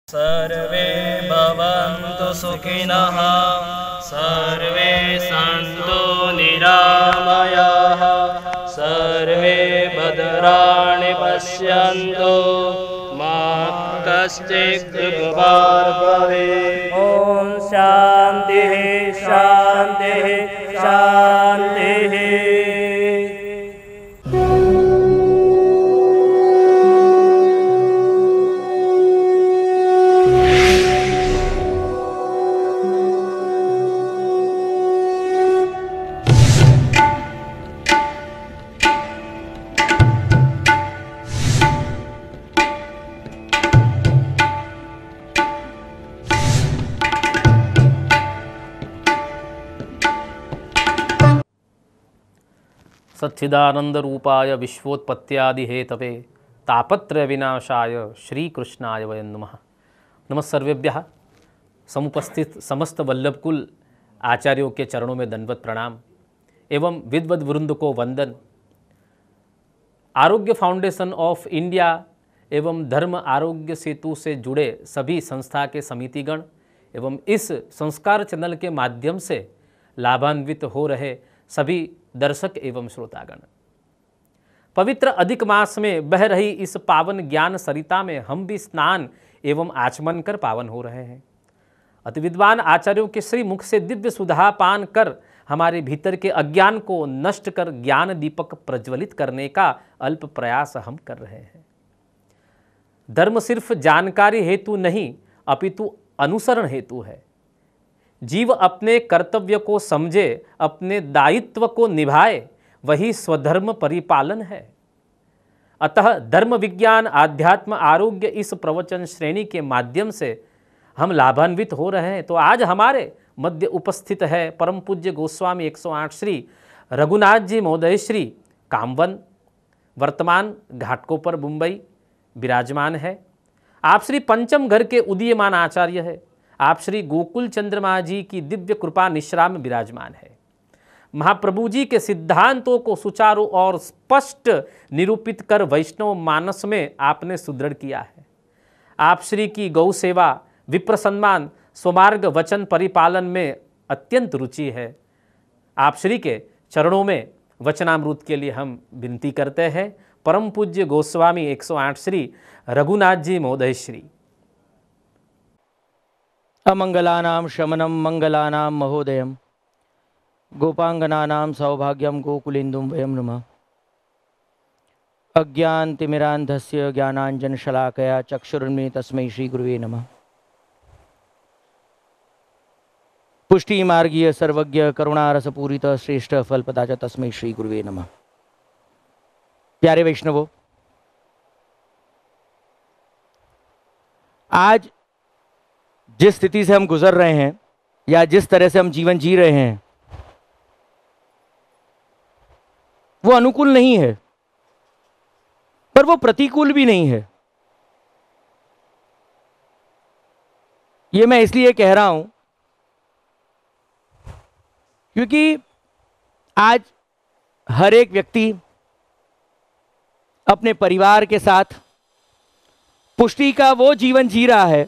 सर्वे भवन्तु सुखिनः, सर्वे सन्तु निरामयाः, सर्वे भद्राणि पश्यन्तु, मा कश्चित् दुःखभाग् भवेत्। ॐ शान्तिः शान्तिः शान्तिः। सच्चिदानंद रूपाय विश्वोत्पत्त्यादि हेतवे तापत्रय विनाशाय श्री कृष्णाय वयं नमः। नमस्सर्वेभ्यः। समुपस्थित समस्त वल्लभकुल आचार्यों के चरणों में दंडवत प्रणाम एवं विद्वद वृंद को वंदन। आरोग्य फाउंडेशन ऑफ इंडिया एवं धर्म आरोग्य सेतु से जुड़े सभी संस्था के समितिगण एवं इस संस्कार चैनल के माध्यम से लाभान्वित हो रहे सभी दर्शक एवं श्रोतागण, पवित्र अधिक मास में बह रही इस पावन ज्ञान सरिता में हम भी स्नान एवं आचमन कर पावन हो रहे हैं। अति विद्वान आचार्यों के श्री मुख से दिव्य सुधा पान कर हमारे भीतर के अज्ञान को नष्ट कर ज्ञान दीपक प्रज्वलित करने का अल्प प्रयास हम कर रहे हैं। धर्म सिर्फ जानकारी हेतु नहीं अपितु अनुसरण हेतु है। जीव अपने कर्तव्य को समझे, अपने दायित्व को निभाए, वही स्वधर्म परिपालन है। अतः धर्म विज्ञान आध्यात्म आरोग्य इस प्रवचन श्रेणी के माध्यम से हम लाभान्वित हो रहे हैं। तो आज हमारे मध्य उपस्थित है परम पूज्य गोस्वामी 108 श्री रघुनाथ जी महोदय श्री कामवन, वर्तमान घाटकोपर मुंबई विराजमान है। आप श्री पंचम घर के उदीयमान आचार्य है। आप श्री गोकुल चंद्रमा जी की दिव्य कृपा निश्रा में विराजमान है। महाप्रभु जी के सिद्धांतों को सुचारू और स्पष्ट निरूपित कर वैष्णव मानस में आपने सुदृढ़ किया है। आप श्री की गौ सेवा, विप्र सम्मान, स्वमार्ग वचन परिपालन में अत्यंत रुचि है। आप श्री के चरणों में वचनामृत के लिए हम विनती करते हैं। परम पूज्य गोस्वामी 108 श्री रघुनाथ जी महोदय श्री। अमंगलानां शमनं मंगलानां महोदयं, गोपांगनानां सौभाग्यं गोकुलेन्दुं वयं नमः। अज्ञानतिमिरान्धस्य ज्ञानाञ्जनशलाकया चक्षुरुन्मीलितं तस्मै श्रीगुरुवे नमः। पुष्टिमार्गीय सर्वज्ञ करुणारसपूरित श्रेष्ठ फलप्रदा च तस्मै श्रीगुरुवे नमः। प्यारे वैष्णवों, आज जिस स्थिति से हम गुजर रहे हैं या जिस तरह से हम जीवन जी रहे हैं वो अनुकूल नहीं है, पर वो प्रतिकूल भी नहीं है। ये मैं इसलिए कह रहा हूं क्योंकि आज हर एक व्यक्ति अपने परिवार के साथ पुष्टि का वो जीवन जी रहा है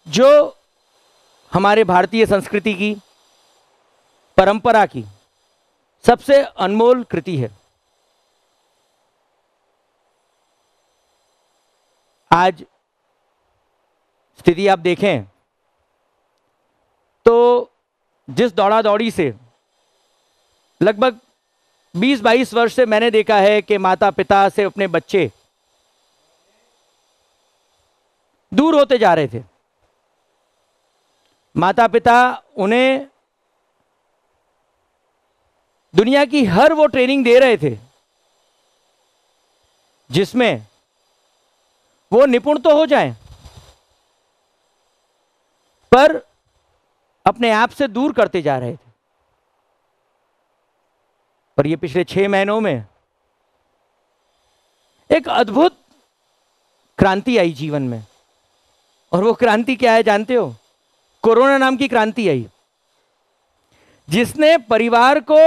जो हमारे भारतीय संस्कृति की, परंपरा की सबसे अनमोल कृति है। आज स्थिति आप देखें तो जिस दौड़ा दौड़ी से लगभग 20-22 वर्ष से मैंने देखा है कि माता पिता से अपने बच्चे दूर होते जा रहे थे। माता पिता उन्हें दुनिया की हर वो ट्रेनिंग दे रहे थे जिसमें वो निपुण तो हो जाएं, पर अपने आप से दूर करते जा रहे थे। पर ये पिछले 6 महीनों में एक अद्भुत क्रांति आई जीवन में। और वो क्रांति क्या है जानते हो? कोरोना नाम की क्रांति आई, जिसने परिवार को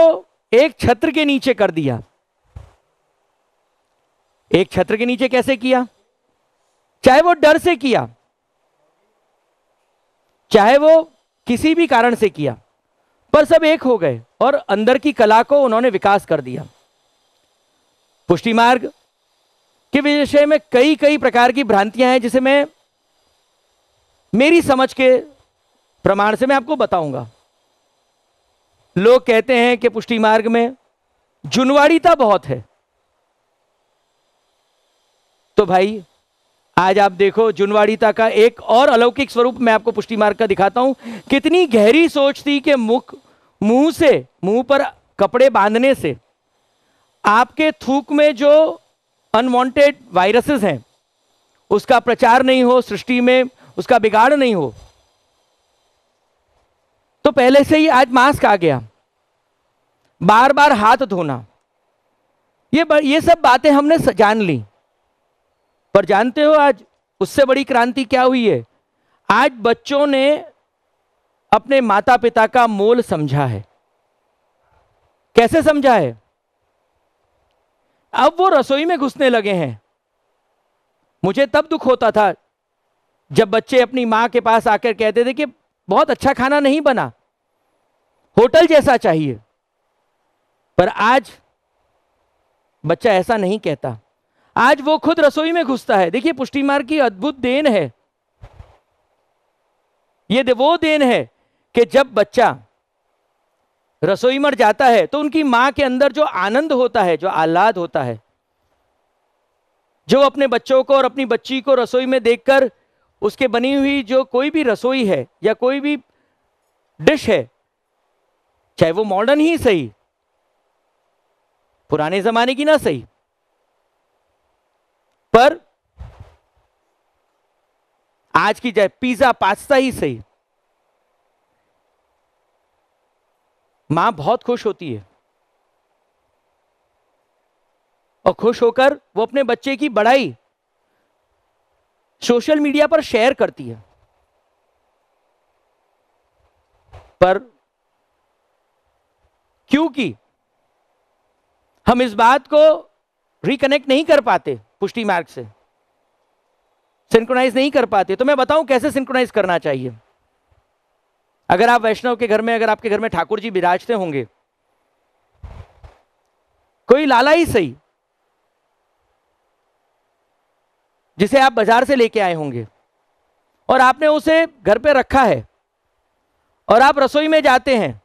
एक छत्र के नीचे कर दिया। एक छत्र के नीचे कैसे किया, चाहे वो डर से किया, चाहे वो किसी भी कारण से किया, पर सब एक हो गए और अंदर की कला को उन्होंने विकास कर दिया। पुष्टि मार्ग के विषय में कई कई प्रकार की भ्रांतियां हैं, जिसे मैं मेरी समझ के प्रमाण से मैं आपको बताऊंगा। लोग कहते हैं कि पुष्टि मार्ग में जुनवाड़ीता बहुत है। तो भाई आज आप देखो, जुनवाड़ीता का एक और अलौकिक स्वरूप मैं आपको पुष्टि मार्ग का दिखाता हूं। कितनी गहरी सोच थी कि मुंह पर कपड़े बांधने से आपके थूक में जो अनवांटेड वायरसेस हैं उसका प्रचार नहीं हो, सृष्टि में उसका बिगाड़ नहीं हो। तो पहले से ही आज मास्क आ गया, बार बार हाथ धोना, ये सब बातें हमने जान ली। पर जानते हो आज उससे बड़ी क्रांति क्या हुई है? आज बच्चों ने अपने माता पिता का मोल समझा है। कैसे समझा है? अब वो रसोई में घुसने लगे हैं। मुझे तब दुख होता था जब बच्चे अपनी मां के पास आकर कहते थे कि बहुत अच्छा खाना नहीं बना, होटल जैसा चाहिए। पर आज बच्चा ऐसा नहीं कहता, आज वो खुद रसोई में घुसता है। देखिए पुष्टि मार्ग की अद्भुत देन है। ये वो देन है कि जब बच्चा रसोई में जाता है तो उनकी मां के अंदर जो आनंद होता है, जो आह्लाद होता है, जो अपने बच्चों को और अपनी बच्ची को रसोई में देखकर उसके बनी हुई जो कोई भी रसोई है या कोई भी डिश है, चाहे वो मॉडर्न ही सही, पुराने जमाने की ना सही, पर आज की चाहे पिज्जा पास्ता ही सही, मां बहुत खुश होती है और खुश होकर वो अपने बच्चे की बड़ाई सोशल मीडिया पर शेयर करती है। पर क्योंकि हम इस बात को रिकनेक्ट नहीं कर पाते, पुष्टि मार्ग से सिंक्रोनाइज नहीं कर पाते, तो मैं बताऊं कैसे सिंक्रोनाइज करना चाहिए। अगर आप वैष्णव के घर में, अगर आपके घर में ठाकुर जी विराजते होंगे, कोई लाला ही सही जिसे आप बाजार से लेके आए होंगे और आपने उसे घर पे रखा है और आप रसोई में जाते हैं,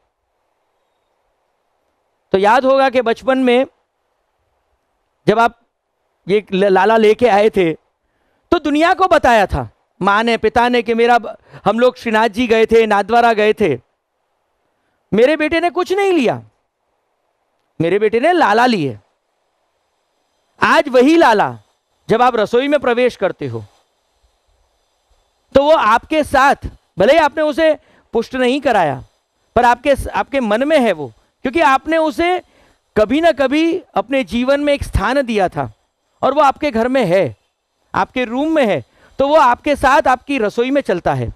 तो याद होगा कि बचपन में जब आप ये लाला लेके आए थे तो दुनिया को बताया था माँ ने, पिता ने, कि हम लोग श्रीनाथ जी गए थे, नाथद्वारा गए थे, मेरे बेटे ने कुछ नहीं लिया, मेरे बेटे ने लाला लिए। आज वही लाला जब आप रसोई में प्रवेश करते हो तो वो आपके साथ, भले ही आपने उसे पुष्ट नहीं कराया, पर आपके मन में है वो, क्योंकि आपने उसे कभी ना कभी अपने जीवन में एक स्थान दिया था और वो आपके घर में है, आपके रूम में है, तो वो आपके साथ आपकी रसोई में चलता है,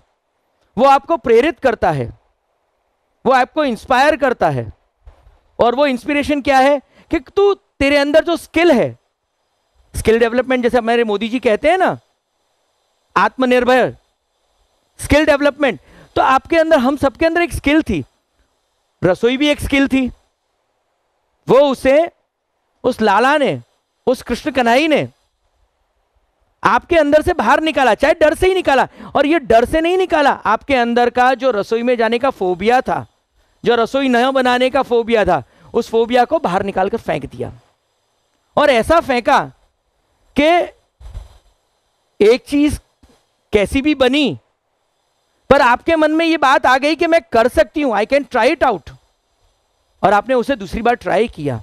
वो आपको प्रेरित करता है, वो आपको इंस्पायर करता है। और वो इंस्पिरेशन क्या है कि तू, तेरे अंदर जो स्किल है, स्किल डेवलपमेंट, जैसे हमारे मोदी जी कहते हैं ना, आत्मनिर्भर स्किल डेवलपमेंट, तो आपके अंदर, हम सबके अंदर एक स्किल थी, रसोई भी एक स्किल थी। वो उस लाला ने, उस कृष्ण कन्हई ने आपके अंदर से बाहर निकाला, चाहे डर से ही निकाला। और ये डर से नहीं निकाला, आपके अंदर का जो रसोई में जाने का फोबिया था, जो रसोई न बनाने का फोबिया था, उस फोबिया को बाहर निकालकर फेंक दिया। और ऐसा फेंका कि एक चीज कैसी भी बनी, पर आपके मन में ये बात आ गई कि मैं कर सकती हूं, I can try it out, और आपने उसे दूसरी बार ट्राई किया।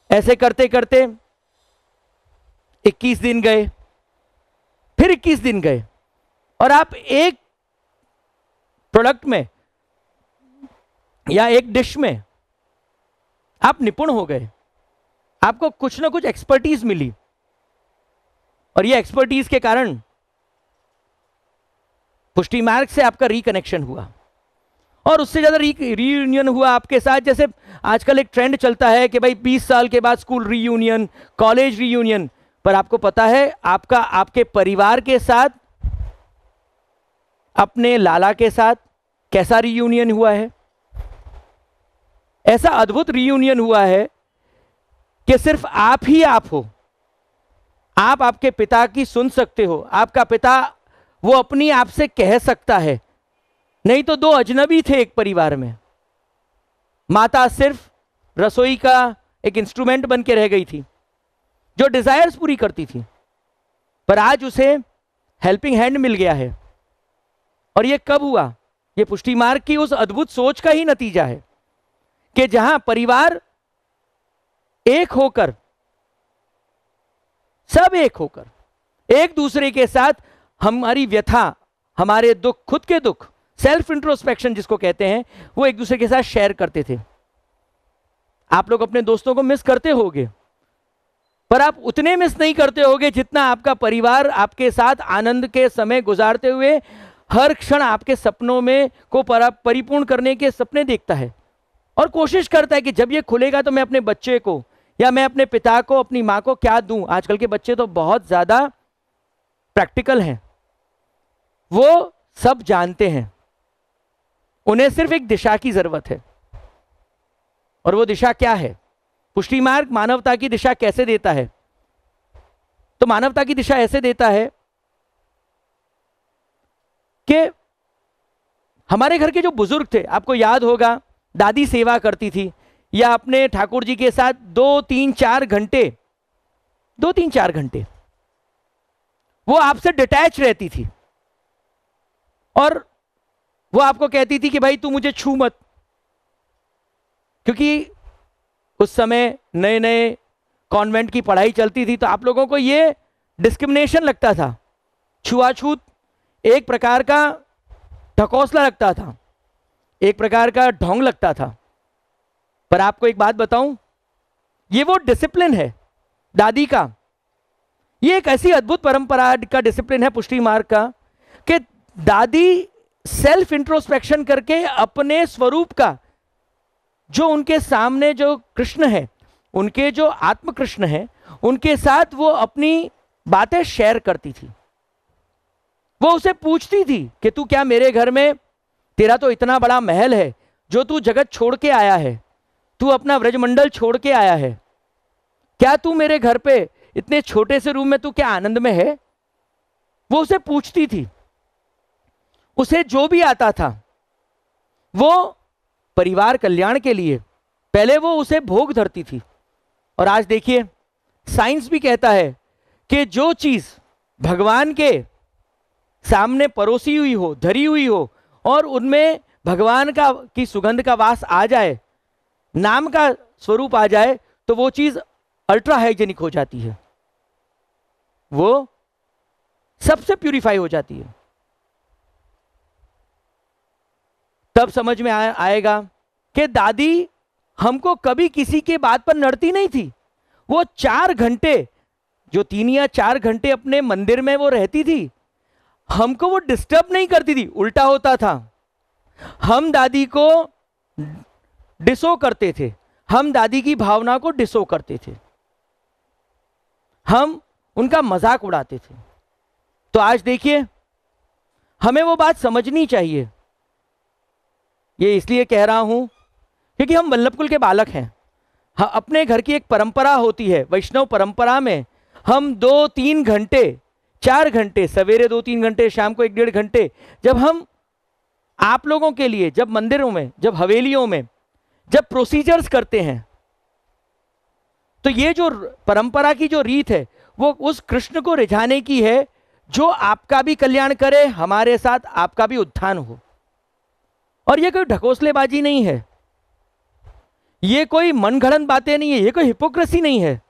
ऐसे करते करते 21 दिन गए, फिर 21 दिन गए, और आप एक प्रोडक्ट में या एक डिश में आप निपुण हो गए, आपको कुछ ना कुछ एक्सपर्टीज मिली, और ये एक्सपर्टीज के कारण पुष्टि मार्ग से आपका रिकनेक्शन हुआ। और उससे ज़्यादा रीयूनियन हुआ आपके साथ। जैसे आजकल एक ट्रेंड चलता है कि भाई 20 साल के बाद स्कूल रीयूनियन, कॉलेज रीयूनियन, पर आपको पता है आपका आपके परिवार के साथ, अपने लाला के साथ कैसा रीयूनियन हुआ है? ऐसा अद्भुत रीयूनियन हुआ है कि सिर्फ आप ही आप हो। आप आपके पिता की सुन सकते हो, आपका पिता वो अपनी आप से कह सकता है। नहीं तो दो अजनबी थे एक परिवार में। माता सिर्फ रसोई का एक इंस्ट्रूमेंट बन के रह गई थी जो डिजायर्स पूरी करती थी, पर आज उसे हेल्पिंग हैंड मिल गया है। और ये कब हुआ? ये पुष्टि मार्ग की उस अद्भुत सोच का ही नतीजा है कि जहां परिवार एक होकर, सब एक होकर एक दूसरे के साथ हमारी व्यथा, हमारे दुख, खुद के दुख, सेल्फ इंट्रोस्पेक्शन जिसको कहते हैं, वो एक दूसरे के साथ शेयर करते थे। आप लोग अपने दोस्तों को मिस करते होगे, पर आप उतने मिस नहीं करते होगे जितना आपका परिवार आपके साथ आनंद के समय गुजारते हुए हर क्षण आपके सपनों में को परिपूर्ण करने के सपने देखता है और कोशिश करता है कि जब ये खुलेगा तो मैं अपने बच्चे को या मैं अपने पिता को, अपनी माँ को क्या दूं। आजकल के बच्चे तो बहुत ज्यादा प्रैक्टिकल हैं, वो सब जानते हैं, उन्हें सिर्फ एक दिशा की जरूरत है। और वो दिशा क्या है? पुष्टि मार्ग मानवता की दिशा कैसे देता है? तो मानवता की दिशा ऐसे देता है कि हमारे घर के जो बुजुर्ग थे, आपको याद होगा दादी सेवा करती थी या अपने ठाकुर जी के साथ 2-3-4 घंटे वो आपसे डिटैच रहती थी और वो आपको कहती थी कि भाई तू मुझे छू मत, क्योंकि उस समय नए नए कॉन्वेंट की पढ़ाई चलती थी, तो आप लोगों को ये डिस्क्रिमिनेशन लगता था, छुआछूत एक प्रकार का ढकोसला लगता था, एक प्रकार का ढोंग लगता था। पर आपको एक बात बताऊं, ये वो डिसिप्लिन है दादी का, ये एक ऐसी अद्भुत परंपरा का डिसिप्लिन है पुष्टि मार्ग का कि दादी सेल्फ इंट्रोस्पेक्शन करके अपने स्वरूप का, जो उनके सामने जो कृष्ण है, उनके जो आत्म कृष्ण है, उनके साथ वो अपनी बातें शेयर करती थी। वो उसे पूछती थी कि तू क्या मेरे घर में, तेरा तो इतना बड़ा महल है जो तू जगत छोड़ के आया है, तू अपना व्रजमंडल छोड़ के आया है, क्या तू मेरे घर पे इतने छोटे से रूम में तू क्या आनंद में है? वो उसे पूछती थी। उसे जो भी आता था वो परिवार कल्याण के लिए पहले वो उसे भोग धरती थी। और आज देखिए साइंस भी कहता है कि जो चीज भगवान के सामने परोसी हुई हो, धरी हुई हो और उनमें भगवान का की सुगंध का वास आ जाए, नाम का स्वरूप आ जाए, तो वो चीज अल्ट्रा हाइजेनिक हो जाती है, वो सबसे प्यूरिफाई हो जाती है। तब समझ में आएगा कि दादी हमको कभी किसी के बात पर नड़ती नहीं थी। वो 4 घंटे, जो 3 या 4 घंटे अपने मंदिर में वो रहती थी, हमको वो डिस्टर्ब नहीं करती थी। उल्टा होता था, हम दादी को डिसो करते थे, हम दादी की भावना को डिसो करते थे, हम उनका मजाक उड़ाते थे। तो आज देखिए हमें वो बात समझनी चाहिए। ये इसलिए कह रहा हूं क्योंकि हम वल्लभ कुल के बालक हैं। हाँ, अपने घर की एक परंपरा होती है, वैष्णव परंपरा में हम 2-3 घंटे, 4 घंटे, सवेरे 2-3 घंटे, शाम को 1-1.5 घंटे, जब हम आप लोगों के लिए, जब मंदिरों में, जब हवेलियों में, जब प्रोसीजर्स करते हैं, तो ये जो परंपरा की जो रीत है वो उस कृष्ण को रिझाने की है जो आपका भी कल्याण करे, हमारे साथ आपका भी उत्थान हो। और ये कोई ढकोसलेबाजी नहीं है, ये कोई मनगढ़ंत बातें नहीं है, ये कोई हिपोक्रेसी नहीं है।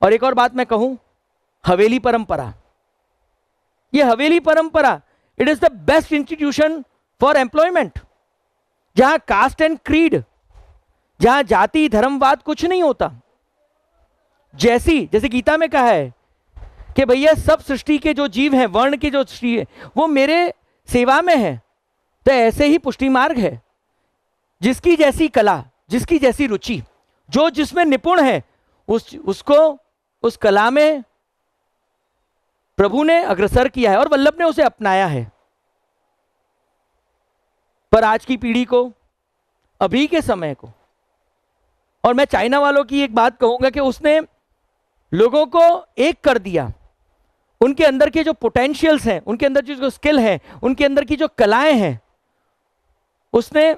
और एक और बात मैं कहूं, हवेली परंपरा, ये हवेली परंपरा it is the best institution for employment, जहां कास्ट एंड क्रीड, जहां जाति धर्मवाद कुछ नहीं होता। जैसे गीता में कहा है कि भैया सब सृष्टि के जो जीव हैं, वर्ण के जो सृष्टि है, वो मेरे सेवा में है, तो ऐसे ही पुष्टि मार्ग है, जिसकी जैसी कला, जिसकी जैसी रुचि, जो जिसमें निपुण है, उसको उस कला में प्रभु ने अग्रसर किया है और वल्लभ ने उसे अपनाया है। पर आज की पीढ़ी को, अभी के समय को, और मैं चाइना वालों की एक बात कहूंगा कि उसने लोगों को एक कर दिया। उनके अंदर के जो पोटेंशियल्स हैं, उनके अंदर जो स्किल है, उनके अंदर की जो कलाएं हैं, उसने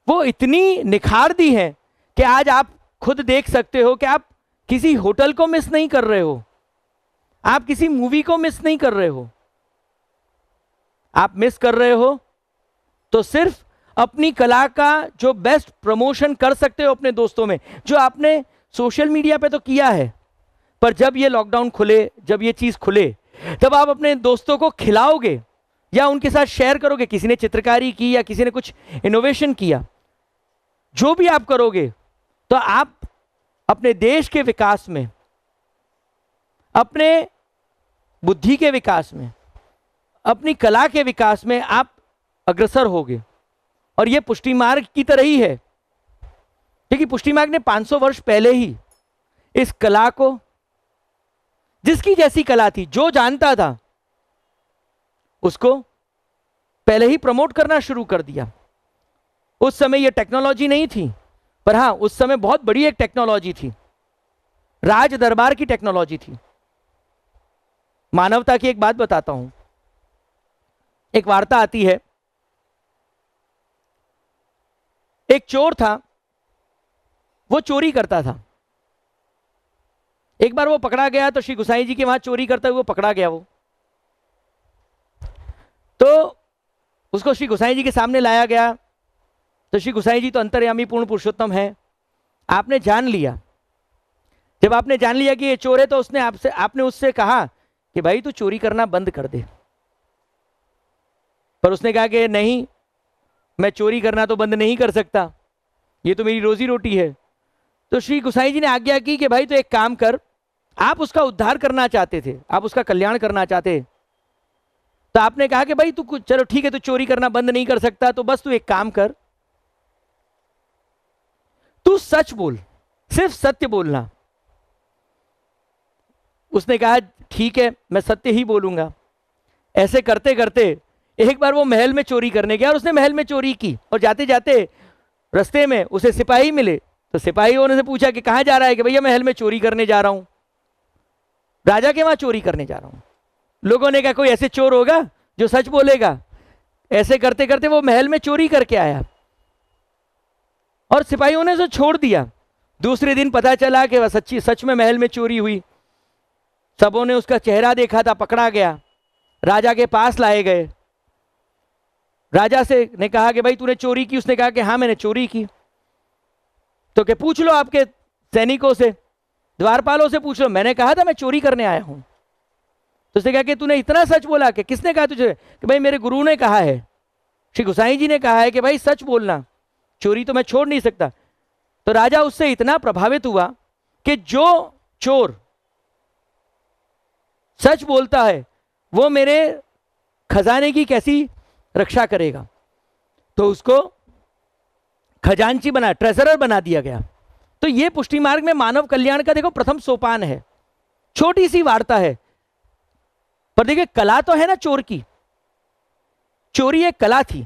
वो इतनी निखार दी है कि आज आप खुद देख सकते हो कि आप किसी होटल को मिस नहीं कर रहे हो, आप किसी मूवी को मिस नहीं कर रहे हो। आप मिस कर रहे हो तो सिर्फ अपनी कला का जो बेस्ट प्रमोशन कर सकते हो अपने दोस्तों में, जो आपने सोशल मीडिया पे तो किया है, पर जब ये लॉकडाउन खुले, जब ये चीज खुले, तब आप अपने दोस्तों को खिलाओगे या उनके साथ शेयर करोगे। किसी ने चित्रकारी की या किसी ने कुछ इनोवेशन किया, जो भी आप करोगे, तो आप अपने देश के विकास में, अपने बुद्धि के विकास में, अपनी कला के विकास में आप अग्रसर होगे। और यह पुष्टि मार्ग की तरह ही है, क्योंकि पुष्टि मार्ग ने 500 वर्ष पहले ही इस कला को, जिसकी जैसी कला थी, जो जानता था उसको पहले ही प्रमोट करना शुरू कर दिया। उस समय यह टेक्नोलॉजी नहीं थी, पर हां उस समय बहुत बड़ी एक टेक्नोलॉजी थी, राज दरबार की टेक्नोलॉजी थी। मानवता की एक बात बताता हूं। एक वार्ता आती है, एक चोर था, वो चोरी करता था। एक बार वो पकड़ा गया, तो श्री गुसाई जी के वहां चोरी करते हुए पकड़ा गया। वो तो उसको श्री गुसाई जी के सामने लाया गया, तो श्री गुसाई जी तो अंतर्यामी पूर्ण पुरुषोत्तम है। आपने जान लिया, जब आपने जान लिया कि ये चोर है, तो आपने उससे कहा कि भाई तू चोरी करना बंद कर दे। पर उसने कहा कि नहीं, मैं चोरी करना तो बंद नहीं कर सकता, ये तो मेरी रोजी रोटी है। तो श्री गुसाई जी ने आज्ञा की कि भाई तो एक काम कर, आप उसका उद्धार करना चाहते थे, आप उसका कल्याण करना चाहते, तो आपने कहा कि भाई तू चलो ठीक है, तू चोरी करना बंद नहीं कर सकता, तो बस तू एक काम कर, तू सच बोल, सिर्फ सत्य बोलना। उसने कहा ठीक है, मैं सत्य ही बोलूंगा। ऐसे करते करते एक बार वो महल में चोरी करने गया, और उसने महल में चोरी की, और जाते जाते रास्ते में उसे सिपाही मिले। तो सिपाहियों ने पूछा कि कहां जा रहा है? कि भैया महल में चोरी करने जा रहा हूं, राजा के वहां चोरी करने जा रहा हूं। लोगों ने कहा कोई ऐसे चोर होगा जो सच बोलेगा? ऐसे करते करते वो महल में चोरी करके आया, और सिपाहियों ने उसे छोड़ दिया। दूसरे दिन पता चला कि वह सच में महल में चोरी हुई। सबों ने उसका चेहरा देखा था, पकड़ा गया, राजा के पास लाए गए। राजा से ने कहा कि भाई तूने चोरी की? उसने कहा कि हाँ मैंने चोरी की। तो क्या पूछ लो आपके सैनिकों से, द्वारपालों से पूछ लो, मैंने कहा था मैं चोरी करने आया हूं। तो उसने कहा कि तूने इतना सच बोला? कि किसने कहा तुझे? कि भाई मेरे गुरु ने कहा है, श्री गुसाई जी ने कहा है कि भाई सच बोलना, चोरी तो मैं छोड़ नहीं सकता। तो राजा उससे इतना प्रभावित हुआ कि जो चोर सच बोलता है वो मेरे खजाने की कैसी रक्षा करेगा, तो उसको खजांची बना, ट्रेजरर बना दिया गया। तो ये पुष्टि मार्ग में मानव कल्याण का देखो प्रथम सोपान है। छोटी सी वार्ता है, पर देखिए कला तो है ना चोर की, चोरी एक कला थी,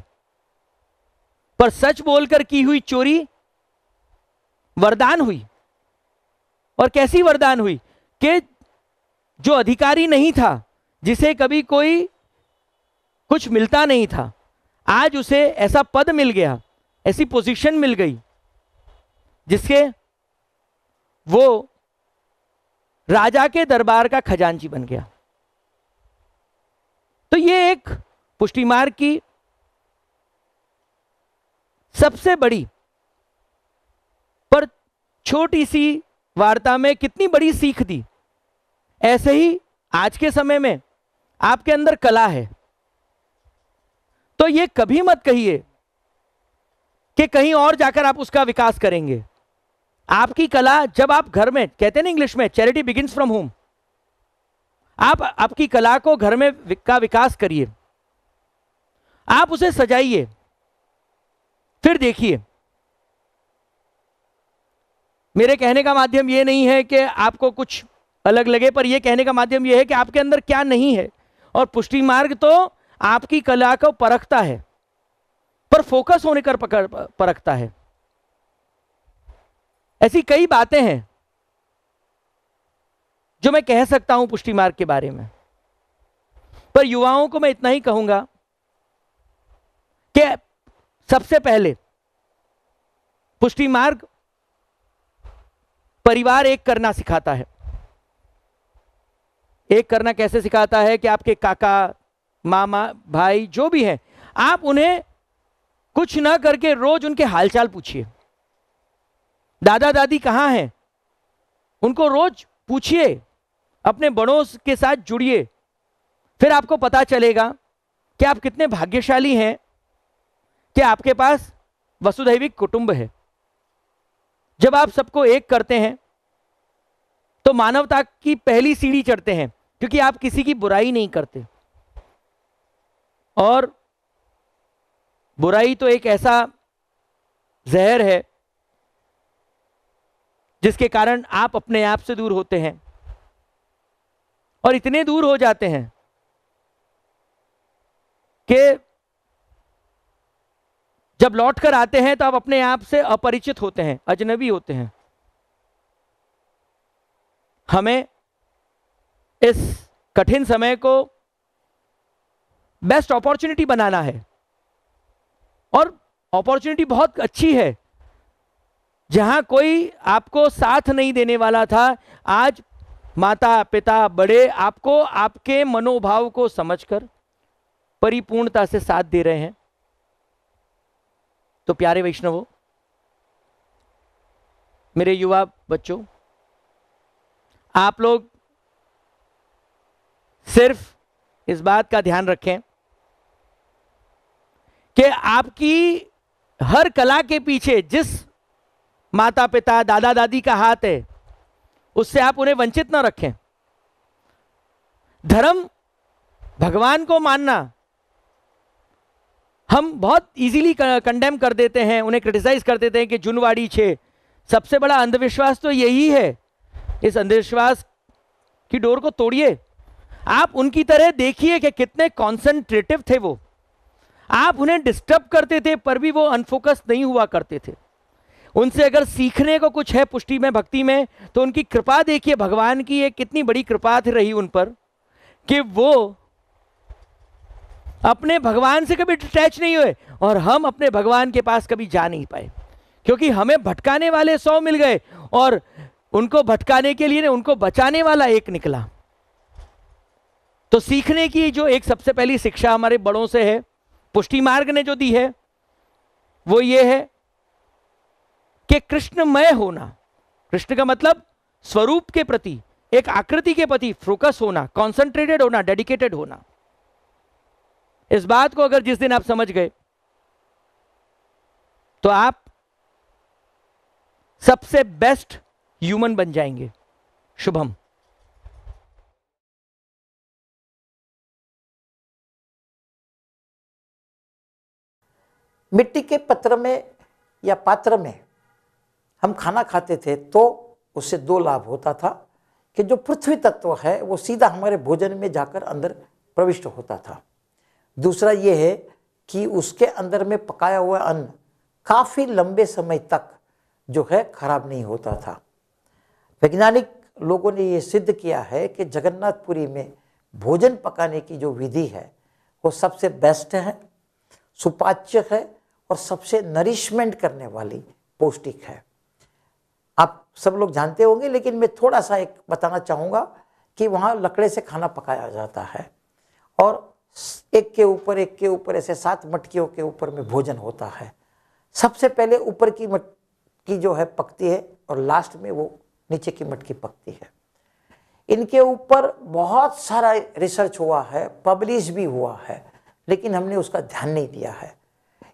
पर सच बोलकर की हुई चोरी वरदान हुई। और कैसी वरदान हुई कि जो अधिकारी नहीं था, जिसे कभी कोई कुछ मिलता नहीं था, आज उसे ऐसा पद मिल गया, ऐसी पोजीशन मिल गई, जिसके वो राजा के दरबार का खजांची बन गया। तो ये एक पुष्टि मार्ग की सबसे बड़ी, पर छोटी सी वार्ता में कितनी बड़ी सीख दी। ऐसे ही आज के समय में आपके अंदर कला है, तो ये कभी मत कहिए कि कहीं और जाकर आप उसका विकास करेंगे। आपकी कला, जब आप घर में, कहते हैं ना इंग्लिश में, चैरिटी बिगिंस फ्रॉम होम, आप आपकी कला को घर में का विकास करिए। आप उसे सजाइए, फिर देखिए। मेरे कहने का माध्यम ये नहीं है कि आपको कुछ अलग लगे, पर यह कहने का माध्यम यह है कि आपके अंदर क्या नहीं है। और पुष्टि मार्ग तो आपकी कला को परखता है, पर फोकस होने कर परखता है। ऐसी कई बातें हैं जो मैं कह सकता हूं पुष्टि मार्ग के बारे में, पर युवाओं को मैं इतना ही कहूंगा कि सबसे पहले पुष्टि मार्ग परिवार एक करना सिखाता है। एक करना कैसे सिखाता है कि आपके काका, मामा, भाई जो भी हैं, आप उन्हें कुछ ना करके रोज उनके हालचाल पूछिए। दादा दादी कहाँ हैं, उनको रोज पूछिए, अपने बड़ों के साथ जुड़िए। फिर आपको पता चलेगा कि आप कितने भाग्यशाली हैं कि आपके पास वसुधैविक कुटुंब है। जब आप सबको एक करते हैं तो मानवता की पहली सीढ़ी चढ़ते हैं, क्योंकि आप किसी की बुराई नहीं करते। और बुराई तो एक ऐसा जहर है जिसके कारण आप अपने आप से दूर होते हैं, और इतने दूर हो जाते हैं कि जब लौट कर आते हैं तो आप अपने आप से अपरिचित होते हैं, अजनबी होते हैं। हमें इस कठिन समय को बेस्ट अपॉर्चुनिटी बनाना है, और अपॉर्चुनिटी बहुत अच्छी है। जहां कोई आपको साथ नहीं देने वाला था, आज माता पिता बड़े आपको आपके मनोभाव को समझकर परिपूर्णता से साथ दे रहे हैं। तो प्यारे वैष्णवों, मेरे युवा बच्चों, आप लोग सिर्फ इस बात का ध्यान रखें कि आपकी हर कला के पीछे जिस माता पिता, दादा दादी का हाथ है, उससे आप उन्हें वंचित ना रखें। धर्म, भगवान को मानना हम बहुत इजीली कंडेम कर देते हैं, उन्हें क्रिटिसाइज कर देते हैं कि जुनवाड़ी छे। सबसे बड़ा अंधविश्वास तो यही है। इस अंधविश्वास की डोर को तोड़िए। आप उनकी तरह देखिए कि कितने कॉन्सेंट्रेटिव थे वो। आप उन्हें डिस्टर्ब करते थे पर भी वो अनफोकस नहीं हुआ करते थे। उनसे अगर सीखने को कुछ है पुष्टि में, भक्ति में, तो उनकी कृपा देखिए। भगवान की एक कितनी बड़ी कृपा थी रही उन पर कि वो अपने भगवान से कभी डिटैच नहीं हुए, और हम अपने भगवान के पास कभी जा नहीं पाए, क्योंकि हमें भटकाने वाले 100 मिल गए और उनको भटकाने के लिए उनको बचाने वाला एक निकला। तो सीखने की जो एक सबसे पहली शिक्षा हमारे बड़ों से है, पुष्टि मार्ग ने जो दी है, वो ये है कि कृष्णमय होना। कृष्ण का मतलब स्वरूप के प्रति, एक आकृति के प्रति फोकस होना, कॉन्सेंट्रेटेड होना, डेडिकेटेड होना। इस बात को अगर जिस दिन आप समझ गए तो आप सबसे बेस्ट ह्यूमन बन जाएंगे। शुभम। मिट्टी के पत्र में या पात्र में हम खाना खाते थे तो उससे 2 लाभ होता था कि जो पृथ्वी तत्व है वो सीधा हमारे भोजन में जाकर अंदर प्रविष्ट होता था। दूसरा ये है कि उसके अंदर में पकाया हुआ अन्न काफ़ी लंबे समय तक जो है खराब नहीं होता था। वैज्ञानिक लोगों ने ये सिद्ध किया है कि जगन्नाथपुरी में भोजन पकाने की जो विधि है वो सबसे बेस्ट है, सुपाच्य है और सबसे नरिशमेंट करने वाली, पौष्टिक है। आप सब लोग जानते होंगे, लेकिन मैं थोड़ा सा एक बताना चाहूँगा कि वहाँ लकड़े से खाना पकाया जाता है और एक के ऊपर ऐसे 7 मटकियों के ऊपर में भोजन होता है। सबसे पहले ऊपर की मटकी जो है पकती है और लास्ट में वो नीचे की मटकी पकती है। इनके ऊपर बहुत सारा रिसर्च हुआ है, पब्लिश भी हुआ है, लेकिन हमने उसका ध्यान नहीं दिया है।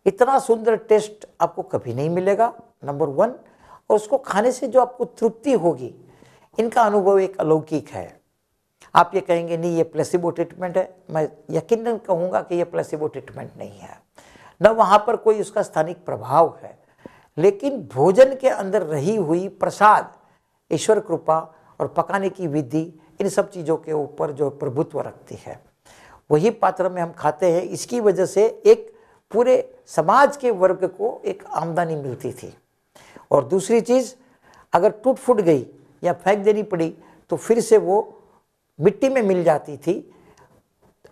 इतना सुंदर टेस्ट आपको कभी नहीं मिलेगा, नंबर 1, और उसको खाने से जो आपको तृप्ति होगी, इनका अनुभव एक अलौकिक है। आप ये कहेंगे नहीं ये प्लेसिबो ट्रीटमेंट है, मैं यकीनन कहूँगा कि ये प्लेसिबो ट्रीटमेंट नहीं है, न वहाँ पर कोई उसका स्थानिक प्रभाव है, लेकिन भोजन के अंदर रही हुई प्रसाद, ईश्वर कृपा और पकाने की विधि, इन सब चीज़ों के ऊपर जो प्रभुत्व रखती है, वही पात्र में हम खाते हैं। इसकी वजह से एक पूरे समाज के वर्ग को एक आमदनी मिलती थी। और दूसरी चीज़, अगर टूट फूट गई या फेंक देनी पड़ी तो फिर से वो मिट्टी में मिल जाती थी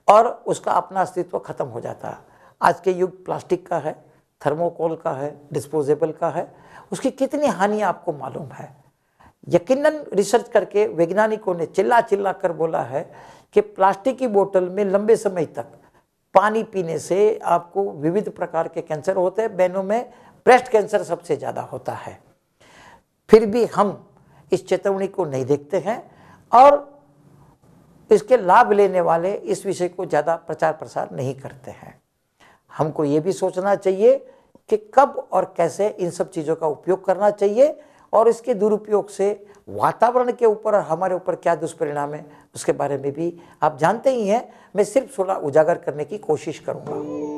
और उसका अपना अस्तित्व खत्म हो जाता। आज के युग प्लास्टिक का है, थर्मोकोल का है, डिस्पोजेबल का है, उसकी कितनी हानि आपको मालूम है। यकीनन रिसर्च करके वैज्ञानिकों ने चिल्ला चिल्ला कर बोला है कि प्लास्टिक की बोतल में लंबे समय तक पानी पीने से आपको विविध प्रकार के कैंसर होते हैं। बहनों में ब्रेस्ट कैंसर सबसे ज़्यादा होता है। फिर भी हम इस चेतावनी को नहीं देखते हैं और इसके लाभ लेने वाले इस विषय को ज़्यादा प्रचार प्रसार नहीं करते हैं। हमको ये भी सोचना चाहिए कि कब और कैसे इन सब चीज़ों का उपयोग करना चाहिए और इसके दुरुपयोग से वातावरण के ऊपर और हमारे ऊपर क्या दुष्परिणाम है उसके बारे में भी आप जानते ही हैं। मैं सिर्फ थोड़ा उजागर करने की कोशिश करूँगा।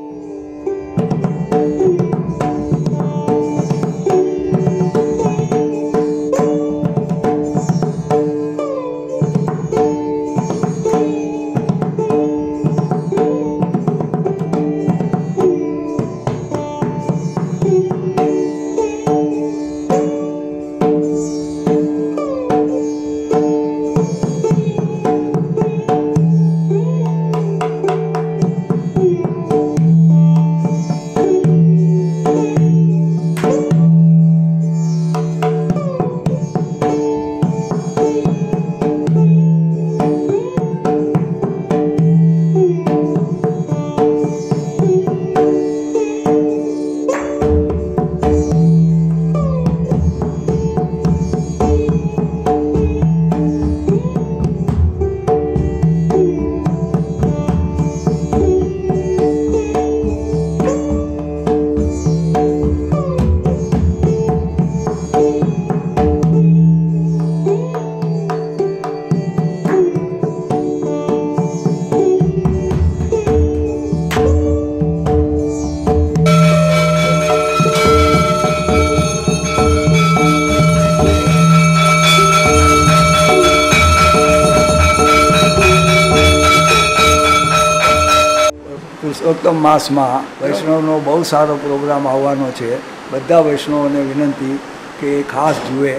પુરુષોત્તમ માસમાં વૈષ્ણવનો બહુ સારો પ્રોગ્રામ આવવાનો છે। બધા વૈષ્ણવોને વિનંતી કે ખાસ જુએ।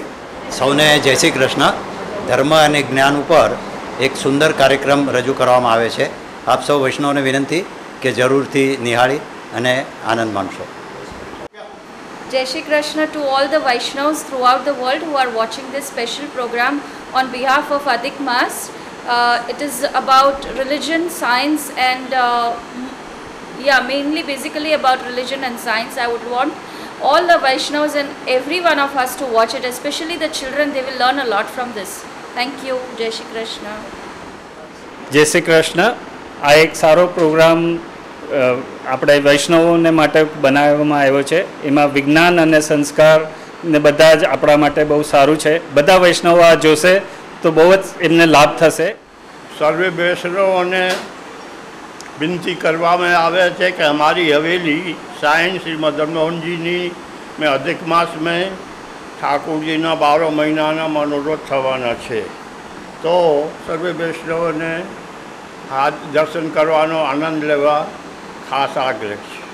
સૌને જય શ્રી કૃષ્ણ। ધર્મ અને જ્ઞાન ઉપર એક સુંદર કાર્યક્રમ રજૂ કરવામાં આવે છે। આપ સૌ વૈષ્ણવોને વિનંતી કે જરૂરથી નિહાળી અને આનંદ માણશો। Jai Shri Krishna to all the Vaishnavas throughout the world who are watching this special program on behalf of Adhik Maas. It is about religion, science and mainly basically about religion and science. I would want all the Vaishnavas and every one of us to watch it, especially the children. They will learn a lot from this. Thank you. Jai Shri Krishna. જય શ્રી કૃષ્ણ। આ એક સારો programme આપણે વૈષ્ણવોને માટે બનાવવામાં આવ્યો છે। એમાં વિજ્ઞાન અને સંસ્કાર ને બધા જ આપણા માટે બહુ સારું છે। બધા વૈષ્ણવો આ જોશે તો બહુ જ એમને લાભ થશે। સર્વે વૈષ્ણવોને વિનંતી કરવામાં આવે છે કે અમારી હવેલી સાईं श्री मदन मोहन जी में अधिक मास में ठाकुर जी 12 महीना मनोरथ थवाना है। तो सर्वे वैष्णव ने आज दर्शन करवानो आनंद लेवा खास आग्रह है।